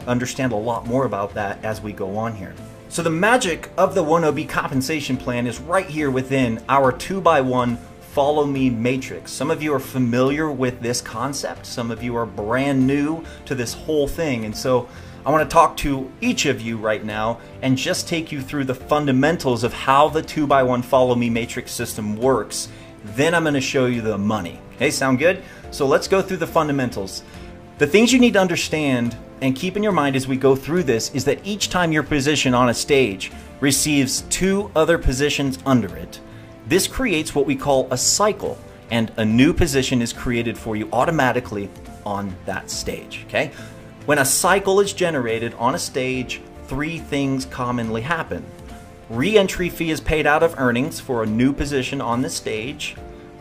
understand a lot more about that as we go on here. So the magic of the 1OB compensation plan is right here within our 2x1 Follow Me matrix. Some of you are familiar with this concept. Some of you are brand new to this whole thing. And so I want to talk to each of you right now and just take you through the fundamentals of how the 2x1 Follow Me matrix system works. Then I'm going to show you the money. Okay, sound good? So let's go through the fundamentals. The things you need to understand and keep in your mind as we go through this is that each time your position on a stage receives 2 other positions under it, this creates what we call a cycle, and a new position is created for you automatically on that stage. Okay? When a cycle is generated on a stage, 3 things commonly happen. Re-entry fee is paid out of earnings for a new position on the stage.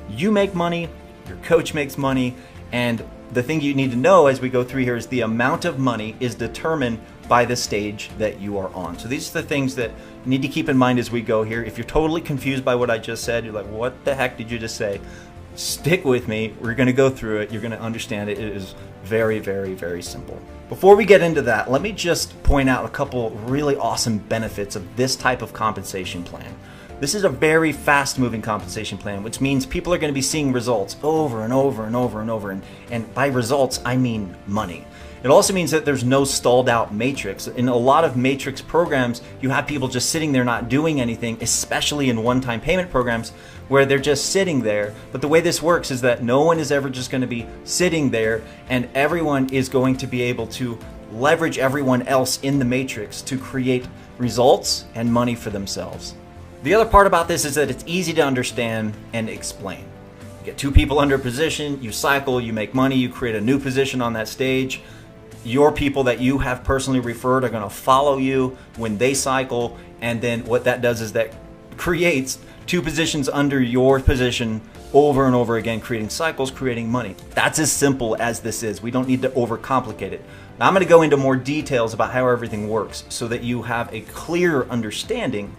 You make money, your coach makes money, and the thing you need to know as we go through here is the amount of money is determined by the stage that you are on. So these are the things that you need to keep in mind as we go here. If you're totally confused by what I just said, you're like, what the heck did you just say? Stick with me. We're going to go through it. You're going to understand it. It is very, very, very simple. Before we get into that, let me just point out a couple really awesome benefits of this type of compensation plan. This is a very fast-moving compensation plan, which means people are going to be seeing results over and over and over and over. And by results, I mean money. It also means that there's no stalled out matrix. In a lot of matrix programs, you have people just sitting there not doing anything, especially in one-time payment programs where they're just sitting there. But the way this works is that no one is ever just going to be sitting there, and everyone is going to be able to leverage everyone else in the matrix to create results and money for themselves. The other part about this is that it's easy to understand and explain. You get 2 people under a position, you cycle, you make money, you create a new position on that stage. Your people that you have personally referred are going to follow you when they cycle, and then what that does is that creates 2 positions under your position over and over again, creating cycles, creating money. That's as simple as this is. We don't need to overcomplicate it. Now I'm going to go into more details about how everything works so that you have a clear understanding.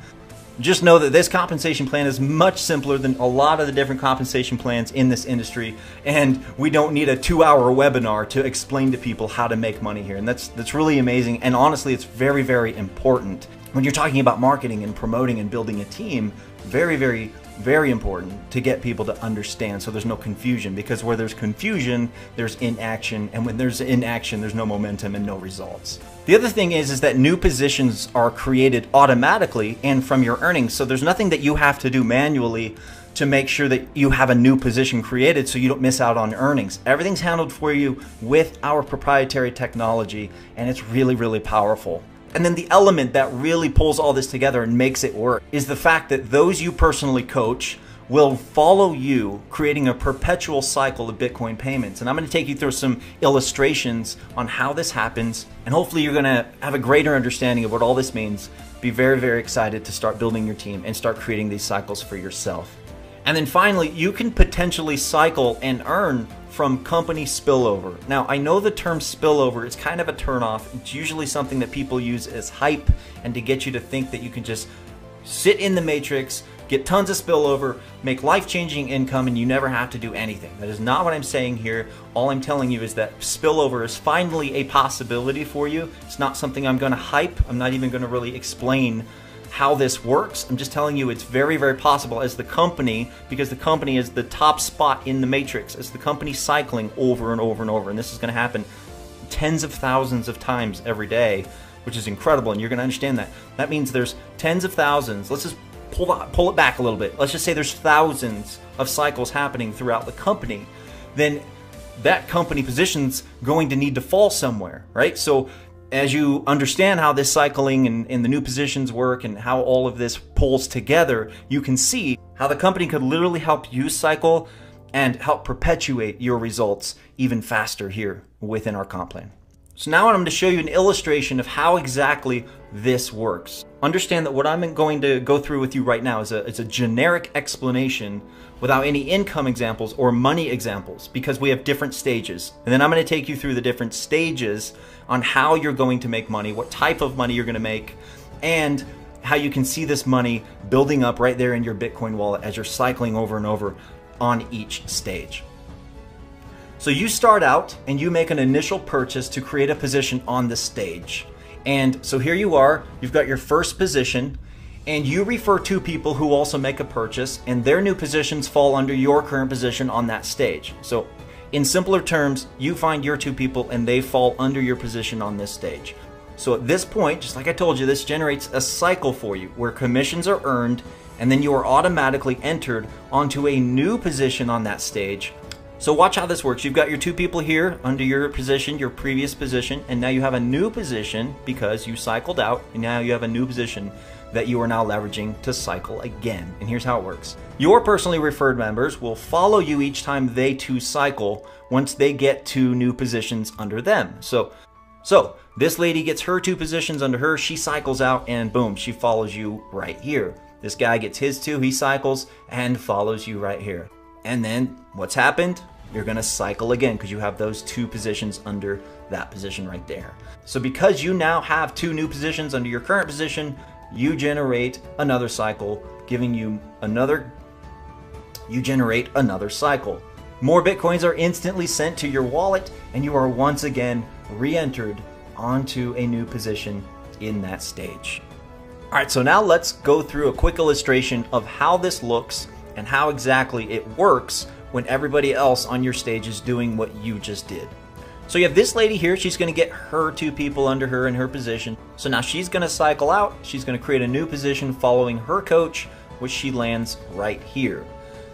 Just know that this compensation plan is much simpler than a lot of the different compensation plans in this industry, and we don't need a 2-hour webinar to explain to people how to make money here. And that's really amazing, and honestly it's very, very important. When you're talking about marketing and promoting and building a team, very, very, very important to get people to understand so there's no confusion, because where there's confusion, there's inaction, and when there's inaction, there's no momentum and no results. The other thing is that new positions are created automatically and from your earnings, so there's nothing that you have to do manually to make sure that you have a new position created so you don't miss out on earnings. Everything's handled for you with our proprietary technology, and it's really, really powerful. And then the element that really pulls all this together and makes it work is the fact that those you personally coach will follow you, creating a perpetual cycle of Bitcoin payments. And I'm going to take you through some illustrations on how this happens, and hopefully you're going to have a greater understanding of what all this means. Be very, very excited to start building your team and start creating these cycles for yourself. And then finally, you can potentially cycle and earn from company spillover. Now, I know the term spillover is kind of a turnoff. It's usually something that people use as hype and to get you to think that you can just sit in the matrix, get tons of spillover, make life-changing income, and you never have to do anything. That is not what I'm saying here. All I'm telling you is that spillover is finally a possibility for you. It's not something I'm going to hype. I'm not even going to really explain how this works. I'm just telling you it's very, very possible as the company, because the company is the top spot in the matrix, as the company cycling over and over and over. And this is going to happen tens of thousands of times every day, which is incredible. And you're going to understand that. That means there's tens of thousands. Let's just pull it back a little bit. Let's just say there's thousands of cycles happening throughout the company. Then that company position's going to need to fall somewhere, right? So as you understand how this cycling and the new positions work and how all of this pulls together, you can see how the company could literally help you cycle and help perpetuate your results even faster here within our comp plan. So now I'm going to show you an illustration of how exactly this works. Understand that what I'm going to go through with you right now is a generic explanation without any income examples or money examples, because we have different stages. And then I'm going to take you through the different stages on how you're going to make money, what type of money you're going to make, and how you can see this money building up right there in your Bitcoin wallet as you're cycling over and over on each stage. So you start out and you make an initial purchase to create a position on the stage. And so here you are, you've got your first position, and you refer two people who also make a purchase, and their new positions fall under your current position on that stage. So in simpler terms, you find your two people and they fall under your position on this stage. So at this point, just like I told you, this generates a cycle for you where commissions are earned and then you are automatically entered onto a new position on that stage. So watch how this works. You've got your two people here under your position, your previous position, and now you have a new position because you cycled out, and now you have a new position that you are now leveraging to cycle again. And here's how it works. Your personally referred members will follow you each time they too cycle once they get to new positions under them. So this lady gets her two positions under her, she cycles out, and boom, she follows you right here. This guy gets his two, he cycles and follows you right here. And then what's happened? You're gonna cycle again because you have those two positions under that position right there. So because you now have two new positions under your current position, you generate another cycle, giving you generate another cycle. More Bitcoins are instantly sent to your wallet, and you are once again re-entered onto a new position in that stage. All right, so now let's go through a quick illustration of how this looks and how exactly it works when everybody else on your stage is doing what you just did. So you have this lady here, she's gonna get her two people under her in her position. So now she's gonna cycle out, she's gonna create a new position following her coach, which she lands right here.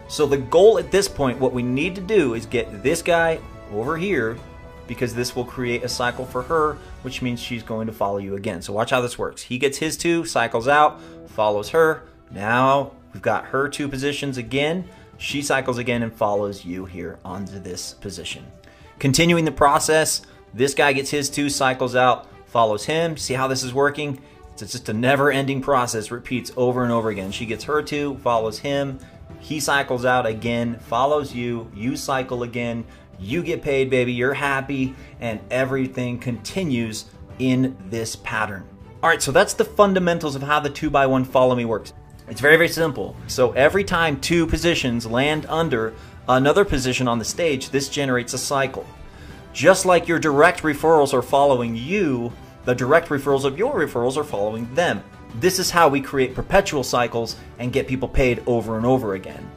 So the goal at this point, what we need to do is get this guy over here, because this will create a cycle for her, which means she's going to follow you again. So watch how this works. He gets his two, cycles out, follows her. Now we've got her two positions again. She cycles again and follows you here onto this position. Continuing the process, this guy gets his two, cycles out, follows him. See how this is working? It's just a never-ending process, repeats over and over again. She gets her two, follows him, he cycles out again, follows you, you cycle again, you get paid, baby, you're happy, and everything continues in this pattern. All right, so that's the fundamentals of how the 2x1 follow me works. It's very, very simple. So every time two positions land under another position on the stage, this generates a cycle. Just like your direct referrals are following you, the direct referrals of your referrals are following them. This is how we create perpetual cycles and get people paid over and over again.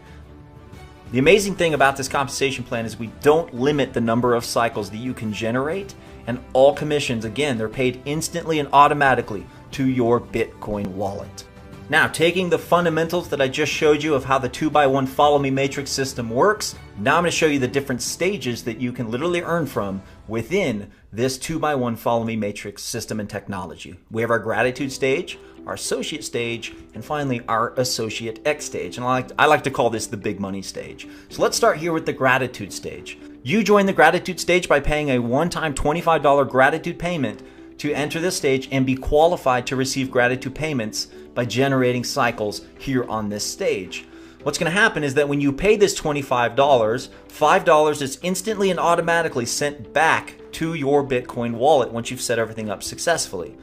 The amazing thing about this compensation plan is we don't limit the number of cycles that you can generate, and all commissions, again, they're paid instantly and automatically to your Bitcoin wallet. Now, taking the fundamentals that I just showed you of how the 2x1 follow me matrix system works, now I'm going to show you the different stages that you can literally earn from within this 2x1 follow me matrix system and technology. We have our gratitude stage, our associate stage, and finally our associate X stage. And I like to call this the big money stage. So let's start here with the gratitude stage. You join the gratitude stage by paying a one-time $25 gratitude payment to enter this stage and be qualified to receive gratitude payments by generating cycles here on this stage. What's going to happen is that when you pay this $25, $5 is instantly and automatically sent back to your Bitcoin wallet once you've set everything up successfully.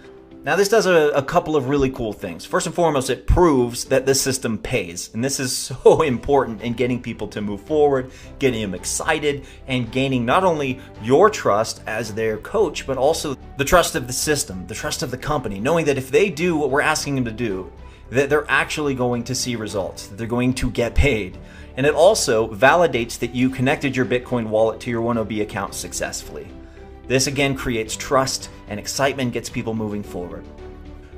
Now this does a couple of really cool things. First and foremost, it proves that the system pays. And this is so important in getting people to move forward, getting them excited, and gaining not only your trust as their coach, but also the trust of the system, the trust of the company, knowing that if they do what we're asking them to do, that they're actually going to see results, that they're going to get paid. And it also validates that you connected your Bitcoin wallet to your 1OB account successfully. This again creates trust and excitement, gets people moving forward.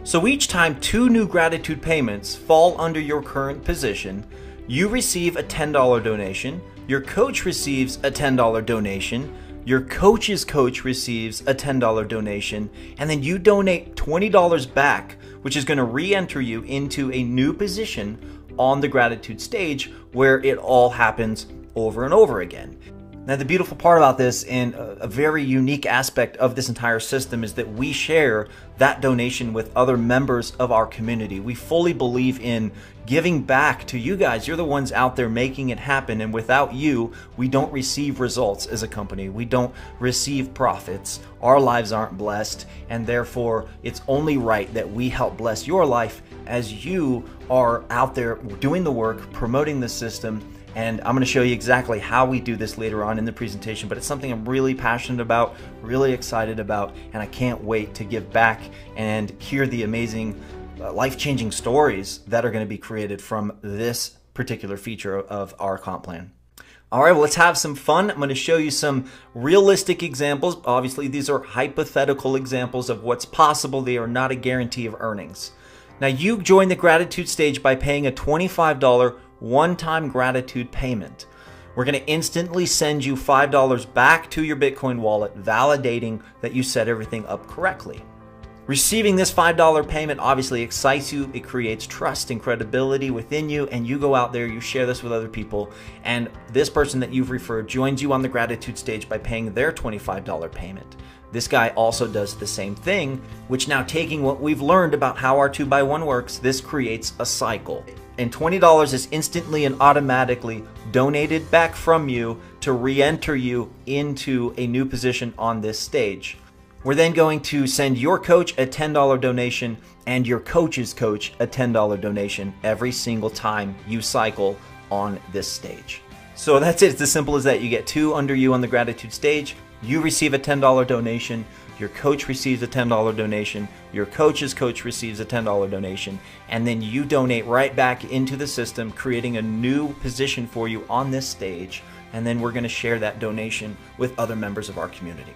So each time two new gratitude payments fall under your current position, you receive a $10 donation, your coach receives a $10 donation, your coach's coach receives a $10 donation, and then you donate $20 back, which is going to re-enter you into a new position on the gratitude stage where it all happens over and over again. Now, the beautiful part about this and a very unique aspect of this entire system is that we share that donation with other members of our community. We fully believe in giving back to you guys. You're the ones out there making it happen, and without you, we don't receive results as a company. We don't receive profits. Our lives aren't blessed, and therefore, it's only right that we help bless your life as you are out there doing the work, promoting the system, And I'm going to show you exactly how we do this later on in the presentation, but it's something I'm really passionate about, really excited about, and I can't wait to give back and hear the amazing life-changing stories that are going to be created from this particular feature of our comp plan. All right, well, let's have some fun. I'm going to show you some realistic examples. Obviously, these are hypothetical examples of what's possible. They are not a guarantee of earnings. Now, you join the gratitude stage by paying a $25 one-time gratitude payment. We're going to instantly send you $5 back to your Bitcoin wallet, validating that you set everything up correctly. Receiving this $5 payment obviously excites you. It creates trust and credibility within you, and you go out there, you share this with other people, and this person that you've referred joins you on the gratitude stage by paying their $25 payment. This guy also does the same thing, which now, taking what we've learned about how our 2x1 works, this creates a cycle. And $20 is instantly and automatically donated back from you to re-enter you into a new position on this stage. We're then going to send your coach a $10 donation and your coach's coach a $10 donation every single time you cycle on this stage. So that's it. It's as simple as that. You get two under you on the gratitude stage. You receive a $10 donation. Your coach receives a $10 donation. Your coach's coach receives a $10 donation. And then you donate right back into the system, creating a new position for you on this stage. And then we're going to share that donation with other members of our community.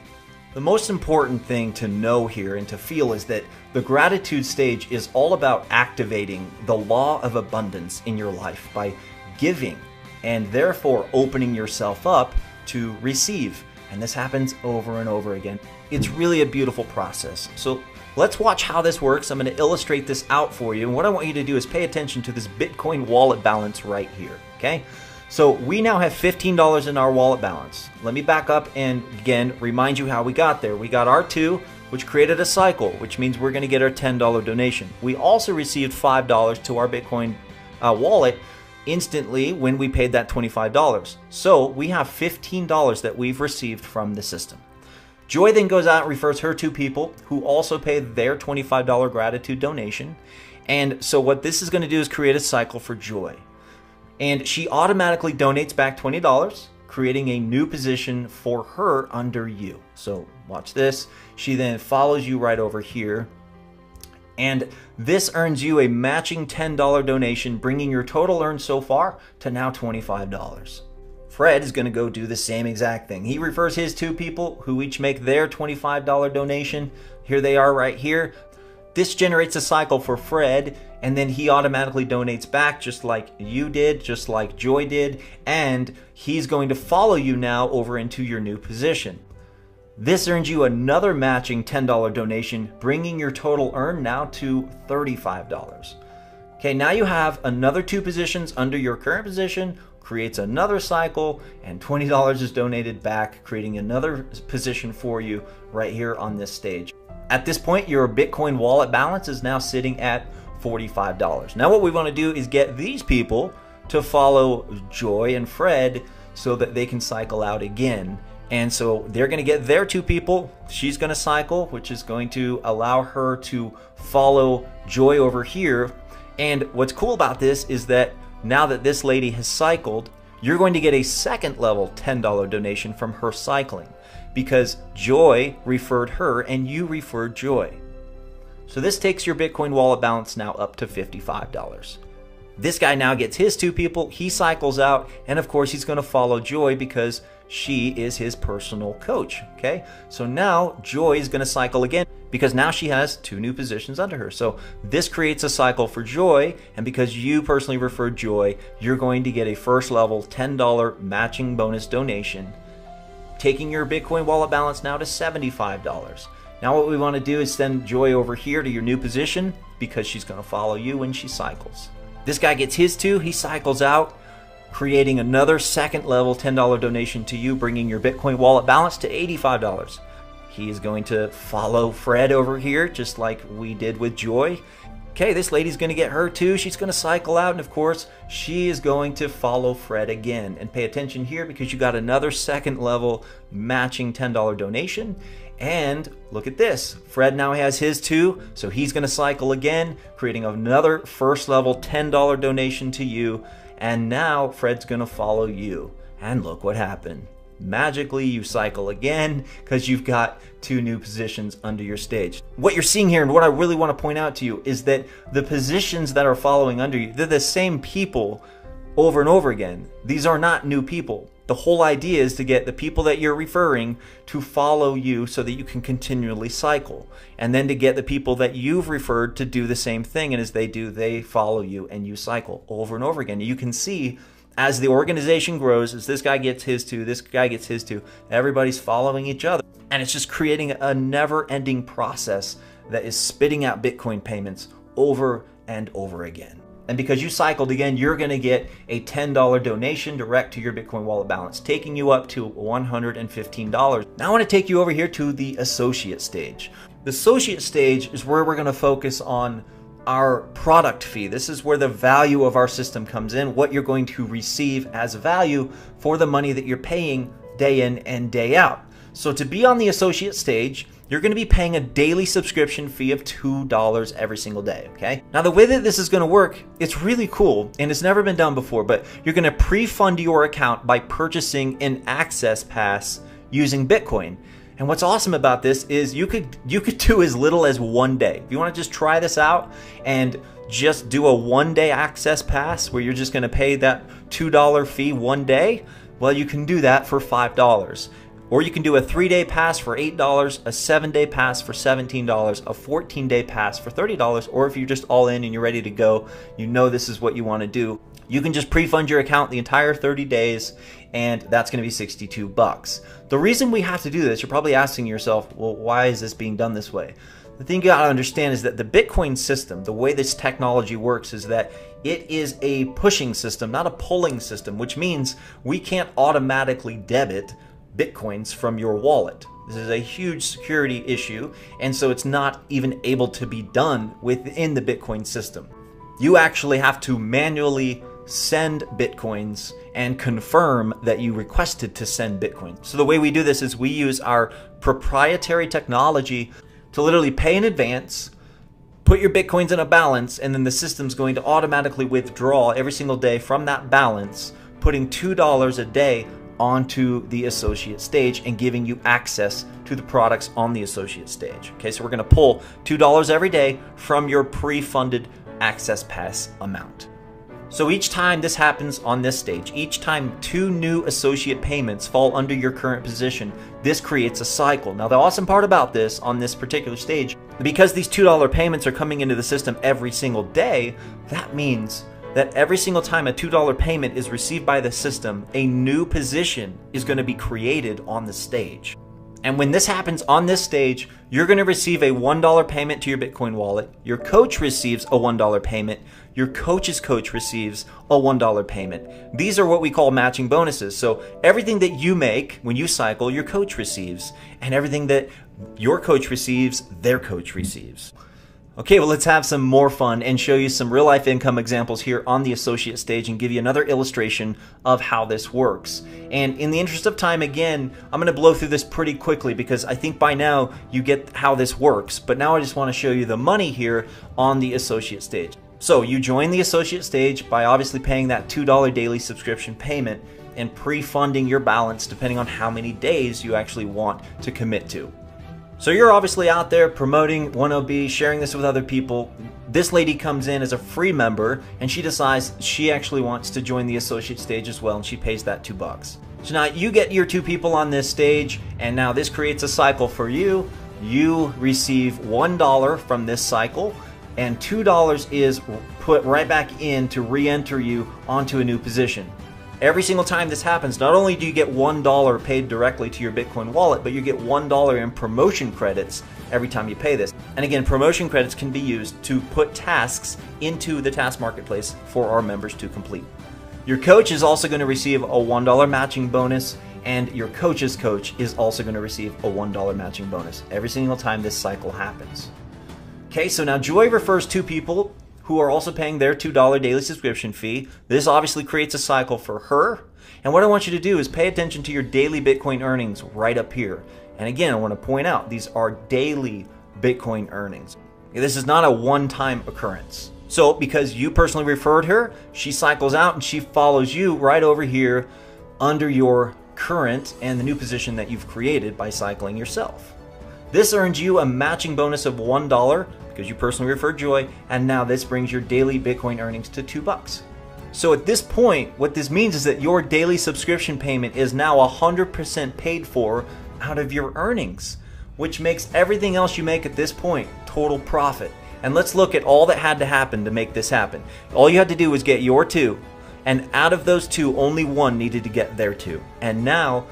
The most important thing to know here and to feel is that the gratitude stage is all about activating the law of abundance in your life by giving and therefore opening yourself up to receive. And this happens over and over again. It's really a beautiful process. So let's watch how this works. I'm going to illustrate this out for you. And what I want you to do is pay attention to this Bitcoin wallet balance right here, okay? So we now have $15 in our wallet balance. Let me back up and again remind you how we got there. We got R2, which created a cycle, which means we're going to get our $10 donation. We also received $5 to our Bitcoin wallet instantly when we paid that $25. So we have $15 that we've received from the system. Joy then goes out and refers her two people who also paid their $25 gratitude donation. And so what this is going to do is create a cycle for Joy. And she automatically donates back $20, creating a new position for her under you. So watch this. She then follows you right over here. And this earns you a matching $10 donation, bringing your total earned so far to now $25. Fred is going to go do the same exact thing. He refers his two people who each make their $25 donation. Here they are right here. This generates a cycle for Fred, and then he automatically donates back just like you did, just like Joy did, and he's going to follow you now over into your new position. This earns you another matching $10 donation, bringing your total earned now to $35. Okay, now you have another two positions under your current position, creates another cycle, and $20 is donated back, creating another position for you right here on this stage. At this point, your Bitcoin wallet balance is now sitting at $45. Now what we want to do is get these people to follow Joy and Fred so that they can cycle out again. And so they're going to get their two people. She's going to cycle, which is going to allow her to follow Joy over here. And what's cool about this is that now that this lady has cycled, you're going to get a second level $10 donation from her cycling, because Joy referred her and you referred Joy. So this takes your Bitcoin wallet balance now up to $55. This guy now gets his two people, he cycles out, and of course he's going to follow Joy because she is his personal coach, okay? So now Joy is going to cycle again because now she has two new positions under her. So this creates a cycle for Joy, and because you personally referred Joy, you're going to get a first level $10 matching bonus donation, taking your Bitcoin wallet balance now to $75. Now what we want to do is send Joy over here to your new position because she's going to follow you when she cycles. This guy gets his two, he cycles out, creating another second level $10 donation to you, bringing your Bitcoin wallet balance to $85. He is going to follow Fred over here, just like we did with Joy. Okay, this lady's going to get her too. She's going to cycle out, and of course, she is going to follow Fred again. And pay attention here because you got another second level matching $10 donation. And look at this. Fred now has his two, so he's going to cycle again, creating another first level $10 donation to you. and now Fred's gonna follow you. And look what happened. Magically, you cycle again because you've got 2 new positions under your stage. What you're seeing here, and what I really want to point out to you, is that the positions that are following under you, they're the same people over and over again. These are not new people. The whole idea is to get the people that you're referring to follow you so that you can continually cycle. And then to get the people that you've referred to do the same thing. And as they do, they follow you and you cycle over and over again. You can see as the organization grows, as this guy gets his 2, this guy gets his 2, everybody's following each other. And it's just creating a never-ending process that is spitting out Bitcoin payments over and over again. And because you cycled again, you're going to get a $10 donation direct to your Bitcoin wallet balance, taking you up to $115. Now I want to take you over here to the associate stage. The associate stage is where we're going to focus on our product fee. This is where the value of our system comes in, what you're going to receive as value for the money that you're paying day in and day out. So to be on the associate stage, you're going to be paying a daily subscription fee of $2 every single day, okay? Now the way that this is going to work, it's really cool and it's never been done before, but you're going to pre-fund your account by purchasing an access pass using Bitcoin. And what's awesome about this is you could do as little as 1 day. If you want to just try this out and just do a 1-day access pass where you're just going to pay that $2 fee 1 day, well, you can do that for $5. Or you can do a 3-day pass for $8, a 7-day pass for $17, a 14-day pass for $30, or if you're just all in and you're ready to go, you know this is what you want to do, you can just pre-fund your account the entire 30 days, and that's going to be $62. The reason we have to do this, you're probably asking yourself, well, why is this being done this way? The thing you got to understand is that the Bitcoin system, the way this technology works is that it is a pushing system, not a pulling system, which means we can't automatically debit Bitcoins from your wallet. This is a huge security issue, and so it's not even able to be done within the Bitcoin system. You actually have to manually send Bitcoins and confirm that you requested to send Bitcoin. So the way we do this is we use our proprietary technology to literally pay in advance, put your Bitcoins in a balance, and then the system's going to automatically withdraw every single day from that balance, putting $2 a day onto the associate stage and giving you access to the products on the associate stage. Okay, so we're going to pull $2 every day from your pre-funded access pass amount. So each time this happens on this stage, each time 2 new associate payments fall under your current position, this creates a cycle. Now the awesome part about this on this particular stage, because these $2 payments are coming into the system every single day, that means that every single time a $2 payment is received by the system, a new position is going to be created on the stage. And when this happens on this stage, you're going to receive a $1 payment to your Bitcoin wallet. Your coach receives a $1 payment. Your coach's coach receives a $1 payment. These are what we call matching bonuses. So everything that you make when you cycle, your coach receives. And everything that your coach receives, their coach receives. Okay, well, let's have some more fun and show you some real life income examples here on the associate stage and give you another illustration of how this works. And in the interest of time, again, I'm going to blow through this pretty quickly because I think by now you get how this works. But now I just want to show you the money here on the associate stage. So you join the associate stage by obviously paying that $2 daily subscription payment and pre-funding your balance depending on how many days you actually want to commit to. So you're obviously out there promoting 1OB, sharing this with other people. This lady comes in as a free member and she decides she actually wants to join the associate stage as well, and she pays that $2. So now you get your 2 people on this stage, and now this creates a cycle for you. You receive $1 from this cycle, and $2 is put right back in to re-enter you onto a new position. Every single time this happens, not only do you get $1 paid directly to your Bitcoin wallet, but you get $1 in promotion credits every time you pay this. And again, promotion credits can be used to put tasks into the task marketplace for our members to complete. Your coach is also going to receive a $1 matching bonus, and your coach's coach is also going to receive a $1 matching bonus every single time this cycle happens. Okay, so now Joy refers 2 people who are also paying their $2 daily subscription fee. This obviously creates a cycle for her. And what I want you to do is pay attention to your daily Bitcoin earnings right up here. And again, I want to point out these are daily Bitcoin earnings. This is not a one-time occurrence. So because you personally referred her, she cycles out and she follows you right over here under your current and the new position that you've created by cycling yourself. This earns you a matching bonus of $1 because you personally referred Joy, and now this brings your daily Bitcoin earnings to $2. So at this point, what this means is that your daily subscription payment is now 100% paid for out of your earnings, which makes everything else you make at this point total profit. And let's look at all that had to happen to make this happen. All you had to do was get your 2, and out of those 2, only 1 needed to get their 2. And now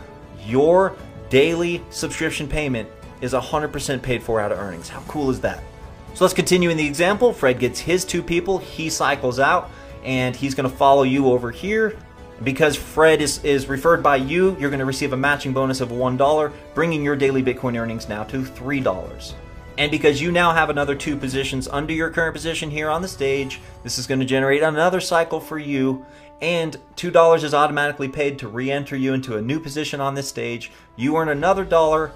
your daily subscription payment is 100% paid for out of earnings. How cool is that? So let's continue in the example. Fred gets his 2 people, he cycles out, and he's gonna follow you over here. Because Fred is referred by you, you're gonna receive a matching bonus of $1, bringing your daily Bitcoin earnings now to $3. And because you now have another 2 positions under your current position here on the stage, this is gonna generate another cycle for you, and $2 is automatically paid to re-enter you into a new position on this stage. You earn another $1,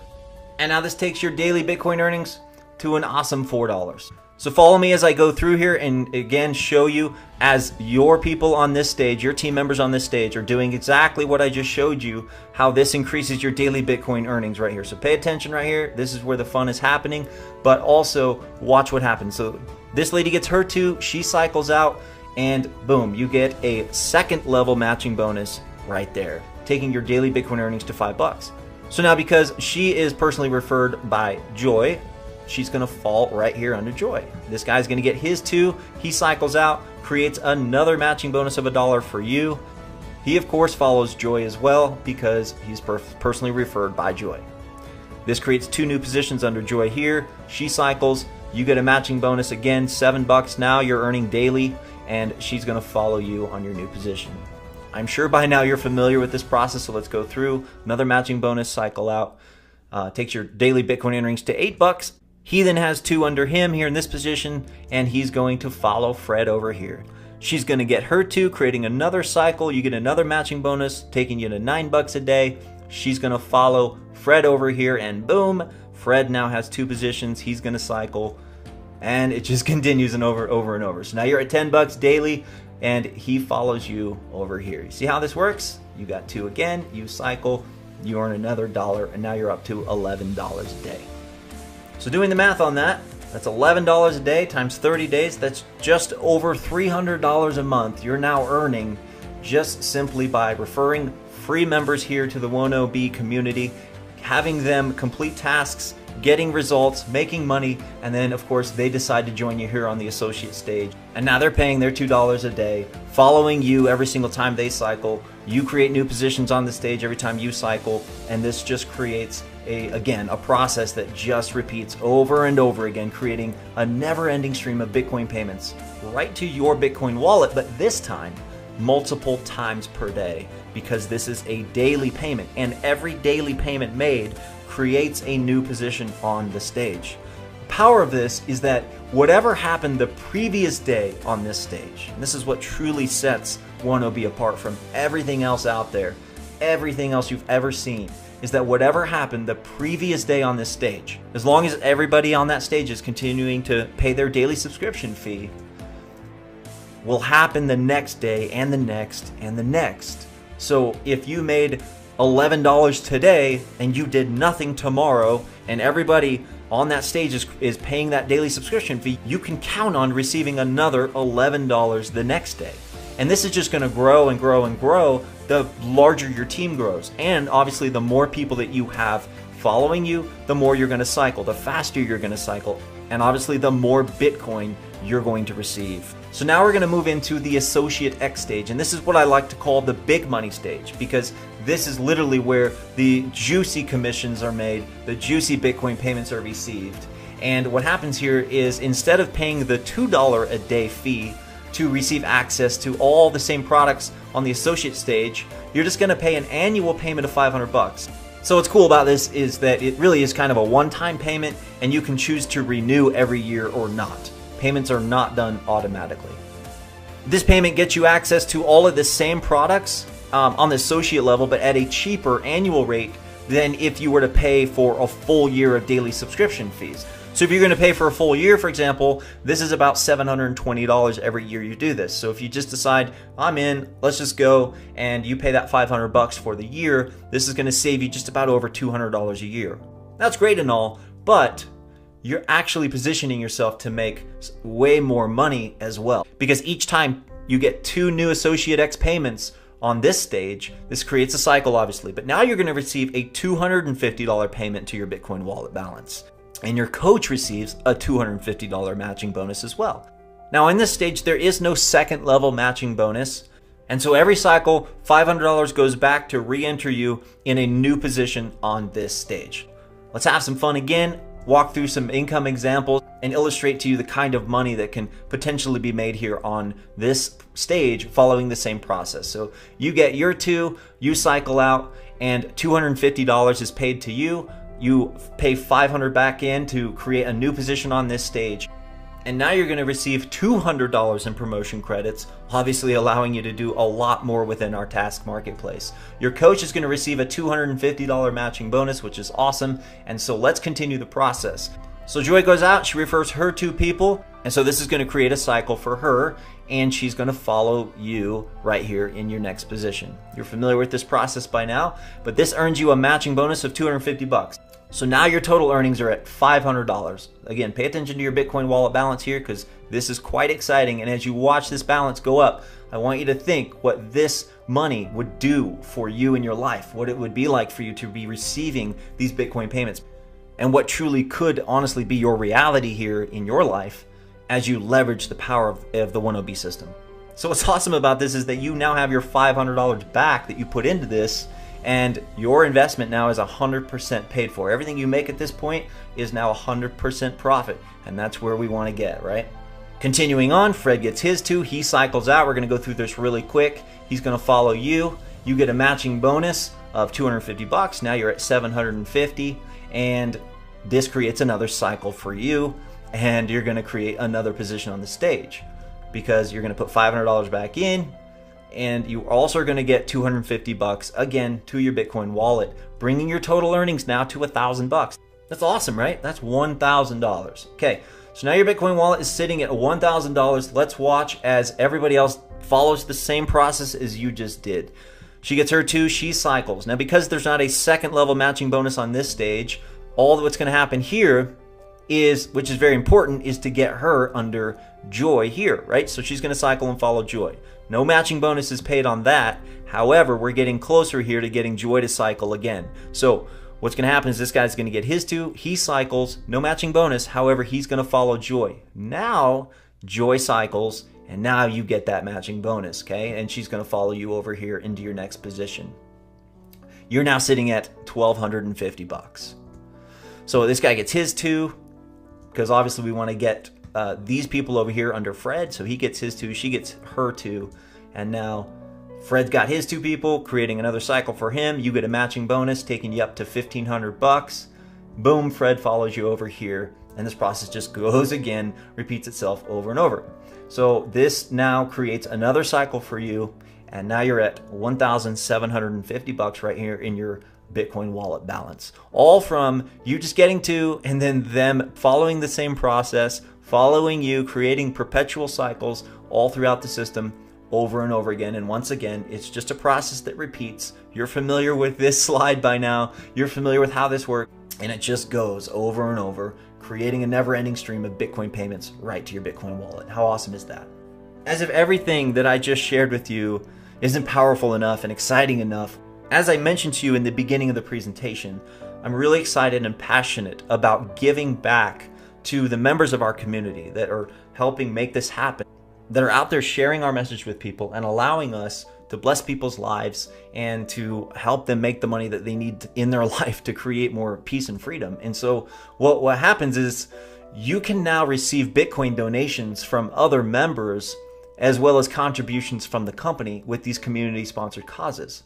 and now this takes your daily Bitcoin earnings to an awesome $4. So follow me as I go through here and again show you as your people on this stage, your team members on this stage are doing exactly what I just showed you, how this increases your daily Bitcoin earnings right here. So pay attention right here. This is where the fun is happening, but also watch what happens. So this lady gets her 2, she cycles out, and boom, you get a second level matching bonus right there, taking your daily Bitcoin earnings to $5. So now because she is personally referred by Joy, she's gonna fall right here under Joy. This guy's gonna get his 2, he cycles out, creates another matching bonus of $1 for you. He of course follows Joy as well because he's personally referred by Joy. This creates 2 new positions under Joy here. She cycles, you get a matching bonus again, $7 now you're earning daily, and she's gonna follow you on your new position. I'm sure by now you're familiar with this process, so let's go through. Another matching bonus, cycle out, takes your daily Bitcoin earnings to $8. He then has 2 under him here in this position, and he's going to follow Fred over here. She's going to get her 2, creating another cycle. You get another matching bonus, taking you to $9 a day. She's going to follow Fred over here, and boom, Fred now has 2 positions. He's going to cycle, and it just continues and over and over. So now you're at $10 daily, and he follows you over here. You see how this works? You got 2 again, you cycle, you earn another $1, and now you're up to $11 a day. So doing the math on that, that's $11 a day times 30 days. That's just over $300 a month you're now earning just simply by referring free members here to the 1OB community, having them complete tasks, getting results, making money, and then of course they decide to join you here on the associate stage. And now they're paying their $2 a day, following you every single time they cycle. You create new positions on the stage every time you cycle, and this just creates again, a process that just repeats over and over again, creating a never-ending stream of Bitcoin payments right to your Bitcoin wallet, but this time multiple times per day, because this is a daily payment, and every daily payment made creates a new position on the stage. The power of this is that whatever happened the previous day on this stage, and this is what truly sets 1OB apart from everything else out there, everything else you've ever seen, is that whatever happened the previous day on this stage, as long as everybody on that stage is continuing to pay their daily subscription fee, will happen the next day and the next and the next. So if you made $11 today and you did nothing tomorrow, and everybody on that stage is paying that daily subscription fee, you can count on receiving another $11 the next day. And this is just going to grow and grow and grow the larger your team grows. And obviously the more people that you have following you, the more you're going to cycle, the faster you're going to cycle, and obviously the more Bitcoin you're going to receive. So now we're going to move into the Associate X stage, and this is what I like to call the big money stage, because this is literally where the juicy commissions are made, the juicy Bitcoin payments are received. And what happens here is, instead of paying the $2 a day fee to receive access to all the same products on the associate stage, you're just going to pay an annual payment of $500. So what's cool about this is that it really is kind of a one-time payment, and you can choose to renew every year or not. Payments are not done automatically. This payment gets you access to all of the same products on the associate level, but at a cheaper annual rate than if you were to pay for a full year of daily subscription fees. So if you're going to pay for a full year, for example, this is about $720 every year you do this. So if you just decide, I'm in, let's just go, and you pay that $500 for the year, this is going to save you just about over $200 a year. That's great and all, but you're actually positioning yourself to make way more money as well. Because each time you get 2 new Associate X payments on this stage, this creates a cycle obviously, but now you're going to receive a $250 payment to your Bitcoin wallet balance. And your coach receives a $250 matching bonus as well. Now in this stage, there is no second level matching bonus. And so every cycle, $500 goes back to re-enter you in a new position on this stage. Let's have some fun again, walk through some income examples, and illustrate to you the kind of money that can potentially be made here on this stage following the same process. So you get your 2, you cycle out, and $250 is paid to you. You pay $500 back in to create a new position on this stage. And now you're going to receive $200 in promotion credits, obviously allowing you to do a lot more within our task marketplace. Your coach is going to receive a $250 matching bonus, which is awesome. And so let's continue the process. So Joy goes out, she refers her 2 people. And so this is going to create a cycle for her, and she's going to follow you right here in your next position. You're familiar with this process by now, but this earns you a matching bonus of $250. So now your total earnings are at $500. Again, pay attention to your Bitcoin wallet balance here because this is quite exciting. And as you watch this balance go up, I want you to think what this money would do for you in your life, what it would be like for you to be receiving these Bitcoin payments, and what truly could honestly be your reality here in your life as you leverage the power of the 1OB system. So what's awesome about this is that you now have your $500 back that you put into this, and your investment now is 100% paid for. Everything you make at this point is now 100% profit, and that's where we want to get, right? Continuing on, Fred gets his 2, he cycles out. We're going to go through this really quick. He's going to follow you. You get a matching bonus of $250. Now you're at $750, and this creates another cycle for you, and you're going to create another position on the stage because you're going to put $500 back in, and you also are going to get $250 again to your Bitcoin wallet, bringing your total earnings now to $1,000. That's awesome, right? That's $1,000. Okay, so now your Bitcoin wallet is sitting at $1,000. Let's watch as everybody else follows the same process as you just did. She gets her 2, she cycles. Now because there's not a second level matching bonus on this stage, all what's going to happen here is, which is very important, is to get her under Joy here, right? So she's going to cycle and follow Joy. No matching bonus is paid on that. However, we're getting closer here to getting Joy to cycle again. So what's going to happen is this guy's going to get his 2, he cycles, no matching bonus. However, he's going to follow Joy. Now Joy cycles, and now you get that matching bonus, okay? And she's going to follow you over here into your next position. You're now sitting at $1,250. So this guy gets his 2, because obviously we want to get these people over here under Fred. So he gets his 2, she gets her 2, and now Fred's got his 2 people, creating another cycle for him. You get a matching bonus, taking you up to $1,500. Boom, Fred follows you over here, and this process just goes again, repeats itself over and over. So this now creates another cycle for you, and now you're at $1,750 right here in your Bitcoin wallet balance. All from you just getting 2 and then them following the same process, following you, creating perpetual cycles all throughout the system over and over again. And once again, it's just a process that repeats. You're familiar with this slide by now. You're familiar with how this works, and it just goes over and over, creating a never-ending stream of Bitcoin payments right to your Bitcoin wallet. How awesome is that? As if everything that I just shared with you isn't powerful enough and exciting enough, as I mentioned to you in the beginning of the presentation, I'm really excited and passionate about giving back to the members of our community that are helping make this happen, that are out there sharing our message with people and allowing us to bless people's lives and to help them make the money that they need in their life to create more peace and freedom. And so what happens is you can now receive Bitcoin donations from other members as well as contributions from the company with these community-sponsored causes.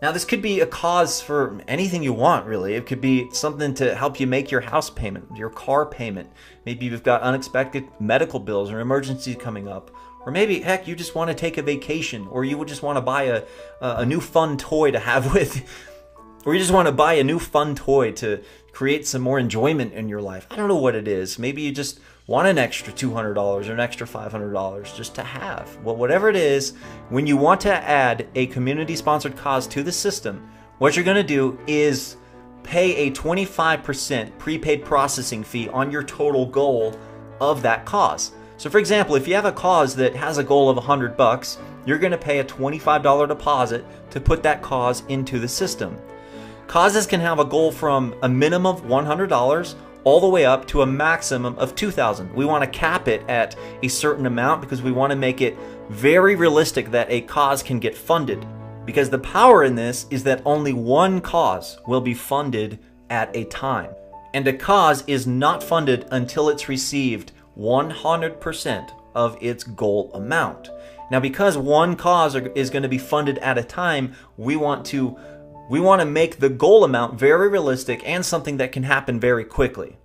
Now, this could be a cause for anything you want, really. It could be something to help you make your house payment, your car payment. Maybe you've got unexpected medical bills or emergencies coming up. Or maybe, heck, you just want to take a vacation, or you would just want to buy a new fun toy to have with Or you just want to buy a new fun toy to create some more enjoyment in your life. I don't know what it is. Maybe you just want an extra $200 or an extra $500 just to have. Well, whatever it is, when you want to add a community-sponsored cause to the system, what you're going to do is pay a 25% prepaid processing fee on your total goal of that cause. So for example, if you have a cause that has a goal of $100, you're going to pay a $25 deposit to put that cause into the system. Causes can have a goal from a minimum of $100 all the way up to a maximum of $2,000. We want to cap it at a certain amount because we want to make it very realistic that a cause can get funded. Because the power in this is that only one cause will be funded at a time. And a cause is not funded until it's received 100% of its goal amount. Now, because one cause is going to be funded at a time, we want to make the goal amount very realistic and something that can happen very quickly.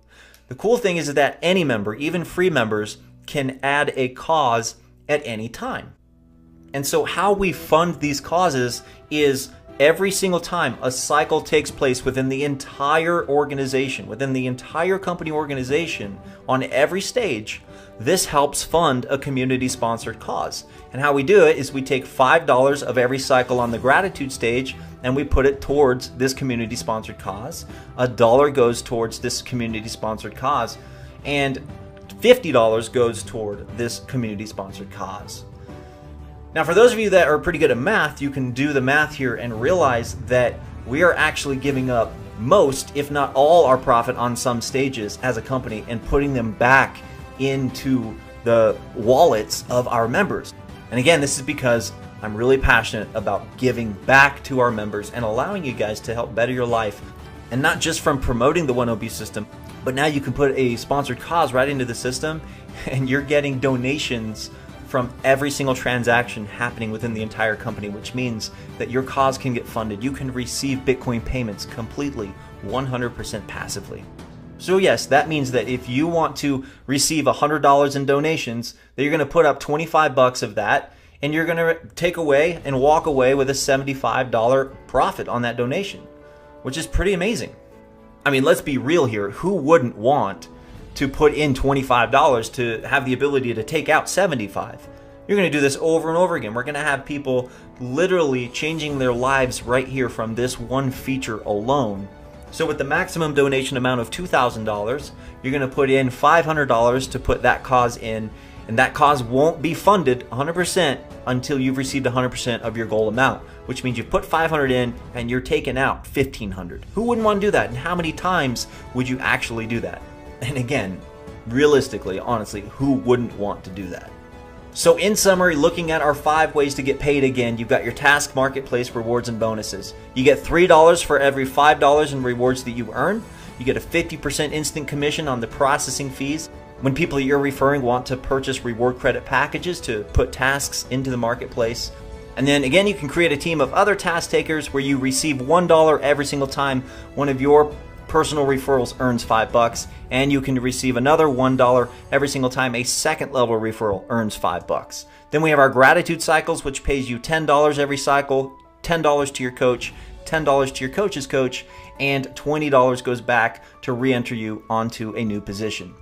The cool thing is that any member, even free members, can add a cause at any time. And so how we fund these causes is every single time a cycle takes place within the entire organization, within the entire company organization, on every stage, this helps fund a community-sponsored cause. And how we do it is we take $5 of every cycle on the gratitude stage and we put it towards this community-sponsored cause. $1 goes towards this community-sponsored cause, and $50 goes toward this community-sponsored cause. Now, for those of you that are pretty good at math, you can do the math here and realize that we are actually giving up most, if not all, our profit on some stages as a company and putting them back into the wallets of our members. And again, this is because I'm really passionate about giving back to our members and allowing you guys to help better your life. And not just from promoting the 1OB system, but now you can put a sponsored cause right into the system and you're getting donations from every single transaction happening within the entire company, which means that your cause can get funded. You can receive Bitcoin payments completely, 100% passively. So yes, that means that if you want to receive $100 in donations, that you're going to put up $25 of that, and you're going to take away and walk away with a $75 profit on that donation, which is pretty amazing. I mean, let's be real here. Who wouldn't want to put in $25 to have the ability to take out $75? You're going to do this over and over again. We're going to have people literally changing their lives right here from this one feature alone. So with the maximum donation amount of $2,000, you're going to put in $500 to put that cause in, and that cause won't be funded 100% until you've received 100% of your goal amount, which means you've put $500 in and you're taking out $1,500. Who wouldn't want to do that? And how many times would you actually do that? And again, realistically, honestly, who wouldn't want to do that? So in summary, looking at our 5 ways to get paid again, you've got your task marketplace rewards and bonuses. You get $3 for every $5 in rewards that you earn. You get a 50% instant commission on the processing fees. When people you're referring want to purchase reward credit packages to put tasks into the marketplace. And then again, you can create a team of other task takers where you receive $1 every single time one of your personal referrals earns $5, and you can receive another $1 every single time a second level referral earns $5. Then we have our gratitude cycles, which pays you $10 every cycle, $10 to your coach, $10 to your coach's coach, and $20 goes back to re-enter you onto a new position.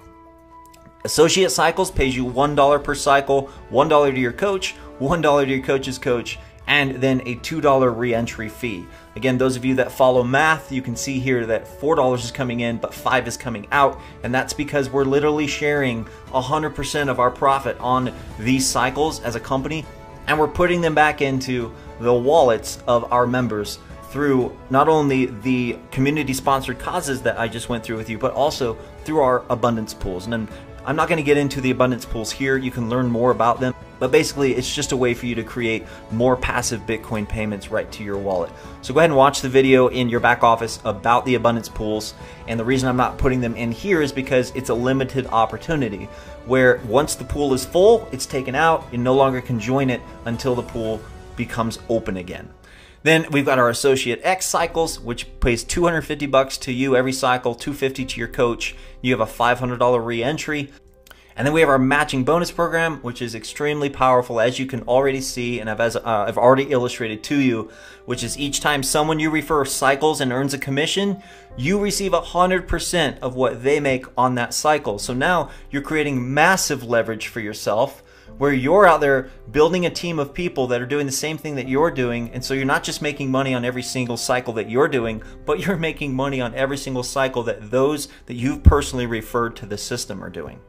Associate cycles pays you $1 per cycle, $1 to your coach, $1 to your coach's coach, and then a $2 re-entry fee. Again, those of you that follow math, you can see here that $4 is coming in, but $5 is coming out, and that's because we're literally sharing 100% of our profit on these cycles as a company, and we're putting them back into the wallets of our members through not only the community-sponsored causes that I just went through with you, but also through our abundance pools. And I'm not going to get into the abundance pools here. You can learn more about them. But basically, it's just a way for you to create more passive Bitcoin payments right to your wallet. So go ahead and watch the video in your back office about the abundance pools. And the reason I'm not putting them in here is because it's a limited opportunity where once the pool is full, it's taken out. You no longer can join it until the pool becomes open again. Then we've got our Associate X cycles, which pays $250 to you every cycle, $250 to your coach. You have a $500 re-entry. And then we have our matching bonus program, which is extremely powerful, as you can already see, and I've already illustrated to you, which is each time someone you refer cycles and earns a commission, you receive 100% of what they make on that cycle. So now you're creating massive leverage for yourself, where you're out there building a team of people that are doing the same thing that you're doing. And so you're not just making money on every single cycle that you're doing, but you're making money on every single cycle that those that you've personally referred to the system are doing.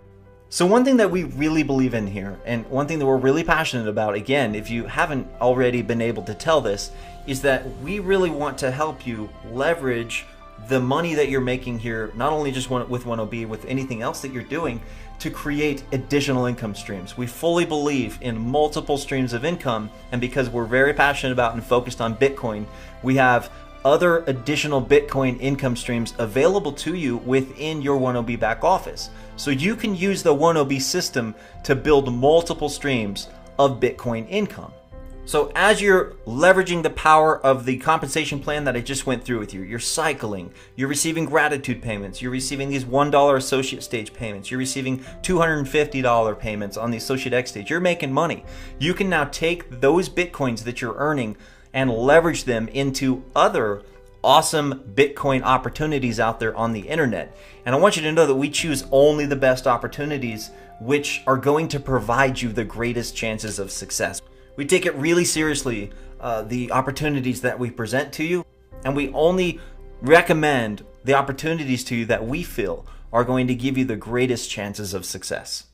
So one thing that we really believe in here, and one thing that we're really passionate about, again, if you haven't already been able to tell this, is that we really want to help you leverage the money that you're making here, not only just with 1OB, with anything else that you're doing, to create additional income streams. We fully believe in multiple streams of income, and because we're very passionate about and focused on Bitcoin, we have other additional Bitcoin income streams available to you within your 1OB back office. So you can use the 1OB system to build multiple streams of Bitcoin income. So as you're leveraging the power of the compensation plan that I just went through with you, you're cycling, you're receiving gratitude payments, you're receiving these $1 associate stage payments, you're receiving $250 payments on the associate X stage, you're making money. You can now take those Bitcoins that you're earning and leverage them into other awesome Bitcoin opportunities out there on the internet. And I want you to know that we choose only the best opportunities, which are going to provide you the greatest chances of success. We take it really seriously, the opportunities that we present to you, and we only recommend the opportunities to you that we feel are going to give you the greatest chances of success.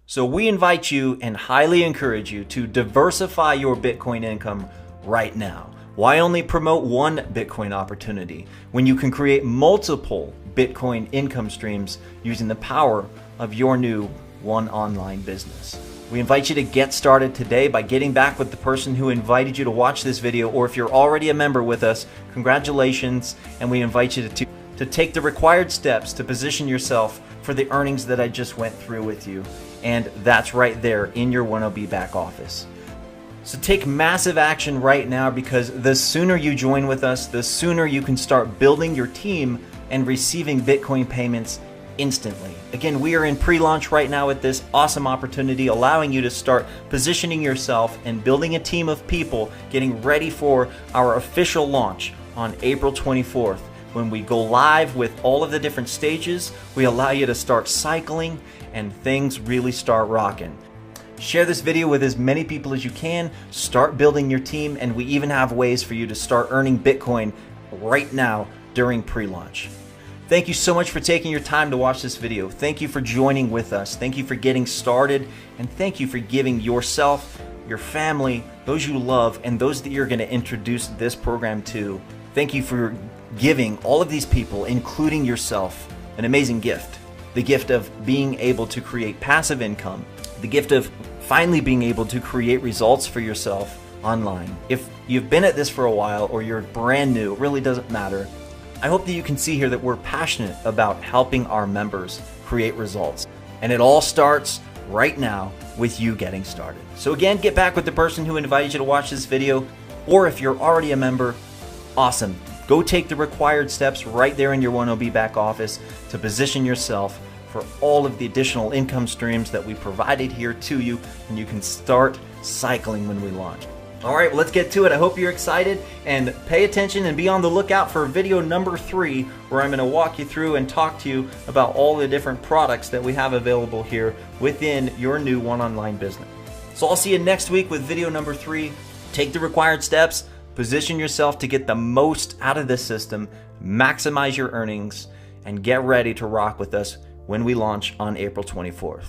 So we invite you and highly encourage you to diversify your Bitcoin income right now. Why only promote one Bitcoin opportunity when you can create multiple Bitcoin income streams using the power of your new one online business? We invite you to get started today by getting back with the person who invited you to watch this video, or if you're already a member with us, congratulations, and we invite you to take the required steps to position yourself for the earnings that I just went through with you, and that's right there in your 1OB back office. So take massive action right now, because the sooner you join with us, the sooner you can start building your team and receiving Bitcoin payments instantly. Again, we are in pre-launch right now with this awesome opportunity, allowing you to start positioning yourself and building a team of people, getting ready for our official launch on April 24th. When we go live with all of the different stages, we allow you to start cycling and things really start rocking. Share this video with as many people as you can, start building your team, and we even have ways for you to start earning Bitcoin right now during pre-launch. Thank you so much for taking your time to watch this video. Thank you for joining with us. Thank you for getting started, and thank you for giving yourself, your family, those you love, and those that you're going to introduce this program to. Thank you for giving all of these people, including yourself, an amazing gift. The gift of being able to create passive income. The gift of finally being able to create results for yourself online. If you've been at this for a while or you're brand new, it really doesn't matter. I hope that you can see here that we're passionate about helping our members create results. And it all starts right now with you getting started. So again, get back with the person who invited you to watch this video, or if you're already a member, awesome. Go take the required steps right there in your 1OB back office to position yourself for all of the additional income streams that we provided here to you, and you can start cycling when we launch. All right, let's get to it. I hope you're excited, and pay attention and be on the lookout for video number 3, where I'm going to walk you through and talk to you about all the different products that we have available here within your new one online business. So I'll see you next week with video number 3. Take the required steps, position yourself to get the most out of this system, maximize your earnings, and get ready to rock with us when we launch on April 24th.